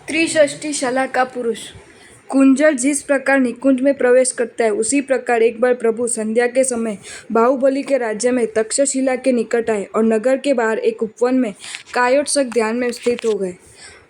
त्रिषष्टिशला का पुरुष। कुंजर जिस प्रकार निकुंज में प्रवेश करता है, उसी प्रकार एक बार प्रभु संध्या के समय बाहुबली के राज्य में तक्षशिला के निकट आए और नगर के बाहर एक उपवन में कायोत्सक ध्यान में स्थित हो गए।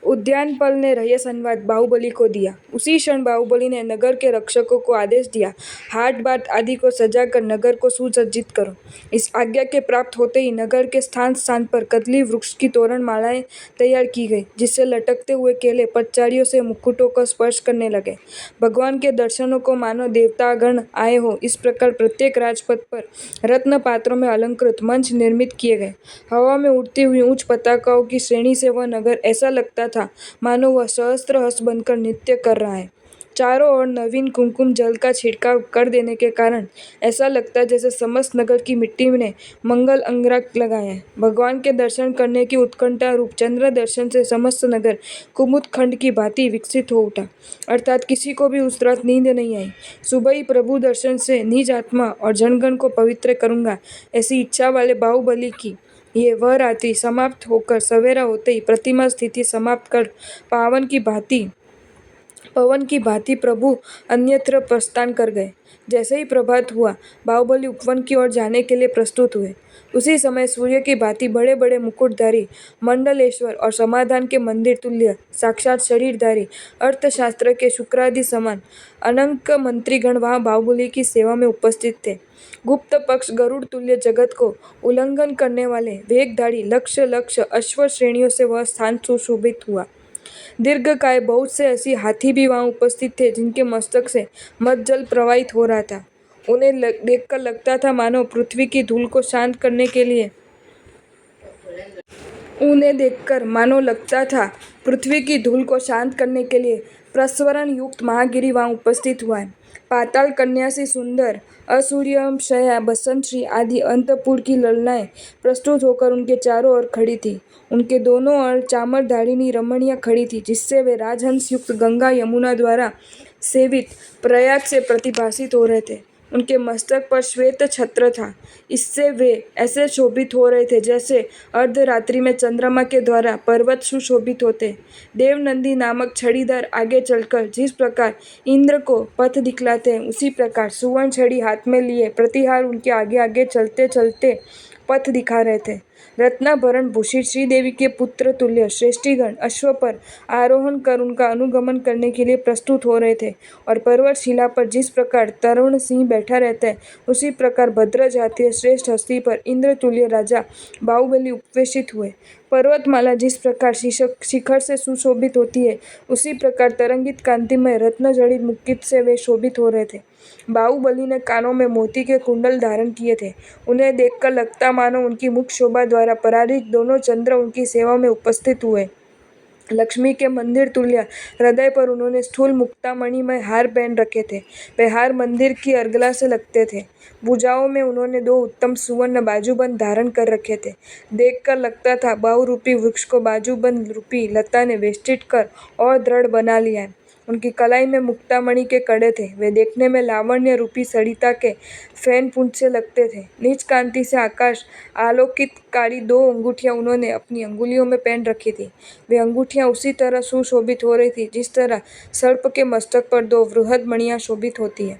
उद्यानपाल ने यह संवाद बाहुबली को दिया। उसी क्षण बाहुबली ने नगर के रक्षकों को आदेश दिया, हाट बाट आदि को सजाकर नगर को सुसज्जित करो। इस आज्ञा के प्राप्त होते ही नगर के स्थान स्थान पर कदली वृक्ष की तोरण मालाएं तैयार की गई, जिससे लटकते हुए केले पटचारियों से मुकुटों को स्पर्श करने लगे। भगवान के दर्शनों को मानो देवतागण आए हो, इस प्रकार प्रत्येक राजपथ पर रत्न पात्रों में अलंकृत मंच निर्मित किए गए। हवा में उड़ती हुई ऊंच पताकाओं की श्रेणी से वह नगर ऐसा लगता था मानो वह सहस्त्र हस्त बनकर नृत्य कर रहा है। चारों ओर नवीन कुमकुम जल का छिड़काव कर देने के कारण ऐसा लगता है जैसे समस्त नगर की मिट्टी ने मंगल अंगारक लगाए हैं। भगवान के दर्शन करने की उत्कंठा रूप चंद्र दर्शन से समस्त नगर कुमुद खंड की भांति विकसित हो उठा, अर्थात किसी को भी उस रात नींद नहीं आई। सुबह ही प्रभु दर्शन से निज आत्मा और जनगण को पवित्र करूंगा, ऐसी इच्छा वाले बाहुबली की ये वह रात्रि समाप्त होकर सवेरा होते ही प्रतिमा स्थिति समाप्त कर पवन की भांति प्रभु अन्यत्र प्रस्थान कर गए। जैसे ही प्रभात हुआ, बाहुबली उपवन की ओर जाने के लिए प्रस्तुत हुए। उसी समय सूर्य की भांति बड़े बड़े मुकुटधारी मंडलेश्वर और समाधान के मंदिर तुल्य साक्षात शरीरधारी अर्थशास्त्र के शुक्रादि समान अनंत मंत्रीगण वहां बाहुबली की सेवा में उपस्थित थे। गुप्त पक्ष गरुड़ तुल्य जगत को उल्लंघन करने वाले वेगधारी लक्ष्य लक्ष्य अश्व श्रेणियों से वह स्थान सुशोभित हुआ। दीर्घकाय बहुत से ऐसी हाथी भी वहां उपस्थित थे, जिनके मस्तक से मद जल प्रवाहित हो रहा था। देखकर लगता था मानो पृथ्वी की धूल को शांत करने के लिए प्रस्वरण युक्त महागिरी वहां उपस्थित हुआ है। पाताल कन्या से सुंदर असूर्यम शया बसंत आदि अंतपुर की ललनाएं प्रस्तुत होकर उनके चारों ओर खड़ी थी। उनके दोनों ओर चामरधारिणी रमणियां खड़ी थी, जिससे वे राजहंस युक्त गंगा यमुना द्वारा सेवित प्रयाग से प्रतिभासित हो रहे थे। उनके मस्तक पर श्वेत छत्र था, इससे वे ऐसे शोभित हो रहे थे जैसे अर्धरात्रि में चंद्रमा के द्वारा पर्वत सुशोभित होते। देवनंदी नामक छड़ीदार आगे चलकर जिस प्रकार इंद्र को पथ दिखलाते हैं, उसी प्रकार सुवर्ण छड़ी हाथ में लिए प्रतिहार उनके आगे आगे चलते चलते पथ दिखा रहे थे। रत्नाभरण भूषित श्रीदेवी के पुत्र तुल्य श्रेष्ठीगण अश्व पर आरोहण कर उनका अनुगमन करने के लिए प्रस्तुत हो रहे थे, और पर्वत शिला पर जिस प्रकार तरुण सिंह बैठा रहता है, उसी प्रकार भद्र जातीय श्रेष्ठ हस्ती पर इंद्र तुल्य राजा बाहुबली उपवेशित हुए। पर्वतमाला जिस प्रकार शिखर से सुशोभित होती है, उसी प्रकार तरंगित कांतिमय रत्न जड़ित मुकुट से वे शोभित हो रहे थे। बाहुबली ने कानों में मोती के कुंडल धारण किए थे। उन्हें देखकर लगता मानो उनकी मुख शोभा द्वारा पराजित दोनों चंद्र उनकी सेवा में उपस्थित हुए। लक्ष्मी के मंदिर तुल्य हृदय पर उन्होंने स्थूल मुक्तामणि में हार पहन रखे थे। वे हार मंदिर की अर्गला से लगते थे। भुजाओं में उन्होंने 2 उत्तम सुवर्ण बाजूबंद धारण कर रखे थे। देखकर लगता था बहुरूपी वृक्ष को बाजूबंद रूपी लता ने वेष्टित कर और दृढ़ बना लिया है। उनकी कलाई में मुक्तामणि के कड़े थे। वे देखने में लावण्य रूपी सरिता के फैन पुंज से लगते थे। नीच कांति से आकाश आलोकित काली 2 अंगूठियां उन्होंने अपनी अंगुलियों में पहन रखी थी। वे अंगूठियां उसी तरह सुशोभित हो रही थी जिस तरह सर्प के मस्तक पर 2 वृहद मणियां शोभित होती है।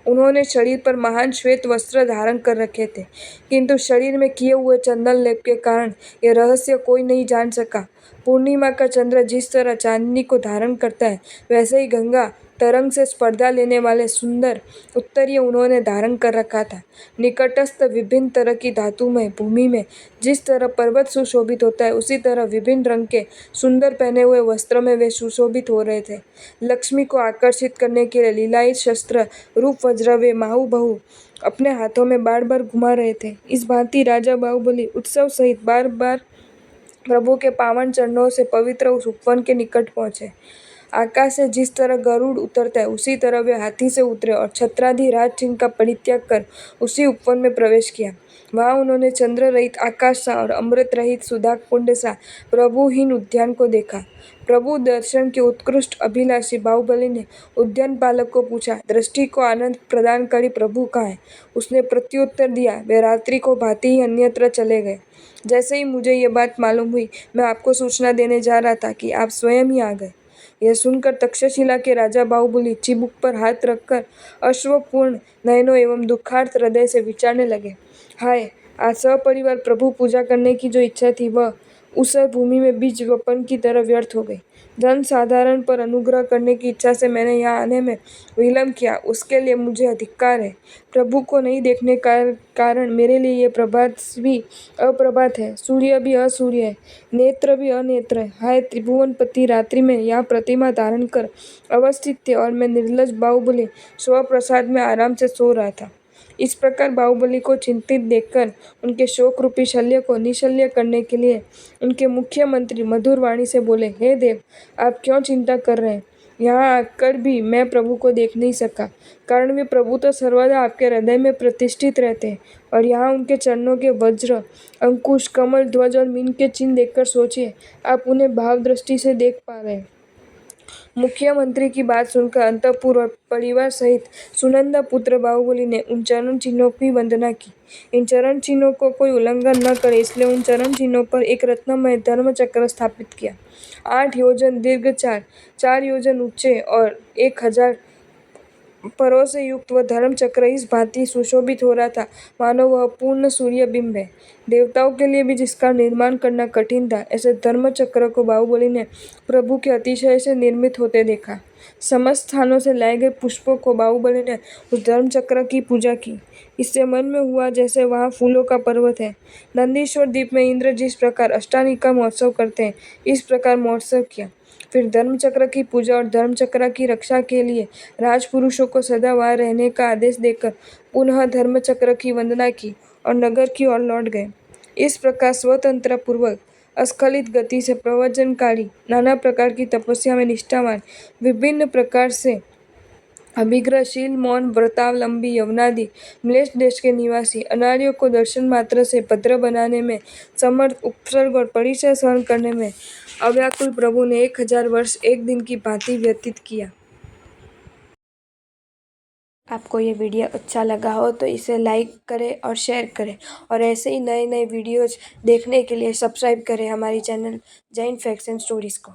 उन्होंने शरीर पर महान श्वेत वस्त्र धारण कर रखे थे, किंतु शरीर में किए हुए चंदन लेप के कारण यह रहस्य कोई नहीं जान सका। पूर्णिमा का चंद्र जिस तरह चांदनी को धारण करता है, वैसे ही गंगा तरंग से स्पर्धा लेने वाले सुंदर उत्तरीय उन्होंने धारण कर रखा था। निकटस्थ विभिन्न तरह की धातुमय भूमि में जिस तरह पर्वत सुशोभित होता है, उसी तरह विभिन्न रंग के सुंदर पहने हुए वस्त्र में वे सुशोभित हो रहे थे। लक्ष्मी को आकर्षित करने के लिए लीलायित शस्त्र रूप वज्र वे महाबाहु अपने हाथों में बार बार घुमा रहे थे। इस भांति राजा बाहुबली उत्सव सहित बार बार प्रभु के पावन चरणों से पवित्र उस उपवन के निकट पहुंचे। आकाश से जिस तरह गरुड़ उतरता है, उसी तरह वे हाथी से उतरे और छत्रादि राज चिन्ह का परित्याग कर उसी उपवन में प्रवेश किया। वहां उन्होंने चंद्र रहित आकाश सा और अमृत रहित सुधा कुंड सा प्रभुहीन उद्यान को देखा। प्रभु दर्शन के उत्कृष्ट अभिलाषी बाहुबली ने उद्यान पालक को पूछा, दृष्टि को आनंद प्रदानकारी प्रभु कहाँ है? उसने प्रत्युत्तर दिया, वे रात्रि को भांति ही अन्यत्र चले गए। जैसे ही मुझे ये बात मालूम हुई, मैं आपको सूचना देने जा रहा था कि आप स्वयं ही आ गए। यह सुनकर तक्षशिला के राजा बाहुबली चिबुक पर हाथ रखकर अश्रुपूर्ण नयनों एवं दुखार्त हृदय से विचारने लगे। हाय, आज सपरिवार प्रभु पूजा करने की जो इच्छा थी वह ऊसर भूमि में बीज वपन की तरह व्यर्थ हो गई। धन साधारण पर अनुग्रह करने की इच्छा से मैंने यहाँ आने में विलम्ब किया, उसके लिए मुझे अधिकार है। प्रभु को नहीं देखने का कारण मेरे लिए ये प्रभात भी अप्रभात है, सूर्य भी असूर्य है, नेत्र भी अनेत्र है। हाय त्रिभुवनपति, रात्रि में यहाँ प्रतिमा धारण कर अवस्थित थे और मैं निर्लज बाहुबली स्वप्रसाद में आराम से सो रहा था। इस प्रकार बाहुबली को चिंतित देखकर उनके शोक रूपी शल्य को निशल्य करने के लिए उनके मुख्यमंत्री मधुर वाणी से बोले, हे देव, आप क्यों चिंता कर रहे हैं? यहाँ आकर भी मैं प्रभु को देख नहीं सका, कारण वे प्रभु तो सर्वदा आपके हृदय में प्रतिष्ठित रहते हैं और यहाँ उनके चरणों के वज्र, अंकुश, कमल, ध्वज और मीन के चिन्ह देखकर सोचिए, आप उन्हें भाव दृष्टि से देख पा रहे हैं। मुख्यमंत्री की बात सुनकर अंतःपुर और परिवार सहित सुनंदा पुत्र बाहुबली ने उन चरण चिन्हों की वंदना की। इन चरण चिन्हों को कोई उल्लंघन न करे, इसलिए उन चरण चिन्हों पर एक रत्नमय धर्म चक्र स्थापित किया। 8 योजन दीर्घ, 4 योजन ऊंचे और 1000 परों से युक्त वह धर्म चक्र इस भांति सुशोभित हो रहा था मानो वह पूर्ण सूर्य बिंब है। देवताओं के लिए भी जिसका निर्माण करना कठिन था, ऐसे धर्म चक्र को बाहुबली ने प्रभु के अतिशय से निर्मित होते देखा। समस्त स्थानों से लाए गए पुष्पों को बाहुबली ने उस धर्म चक्र की पूजा की। इससे मन में हुआ जैसे वहाँ फूलों का पर्वत है। नंदीश्वर द्वीप में इंद्र जिस प्रकार अष्टानिका महोत्सव करते हैं, इस प्रकार महोत्सव किया। फिर धर्मचक्र की पूजा और धर्मचक्र की रक्षा के लिए राजपुरुषों को सदा वहां रहने का आदेश देकर पुनः धर्मचक्र की वंदना की और नगर की ओर लौट गए। इस प्रकार स्वतंत्र पूर्वक अस्खलित गति से प्रवचनकारी, नाना प्रकार की तपस्या में निष्ठावान, विभिन्न प्रकार से अभिग्रहशील, मौन, व्रतावलंबी, यवनादि म्लेच्छ देश के निवासी अनार्यों को दर्शन मात्र से भद्र बनाने में समर्थ, उपसर्ग और परिचय सहन करने में अव्याकुल प्रभु ने 1000 वर्ष एक दिन की भांति व्यतीत किया। आपको ये वीडियो अच्छा लगा हो तो इसे लाइक करें और शेयर करें और ऐसे ही नए नए वीडियोज देखने के लिए सब्सक्राइब करें हमारी channel Jain facts and stories को।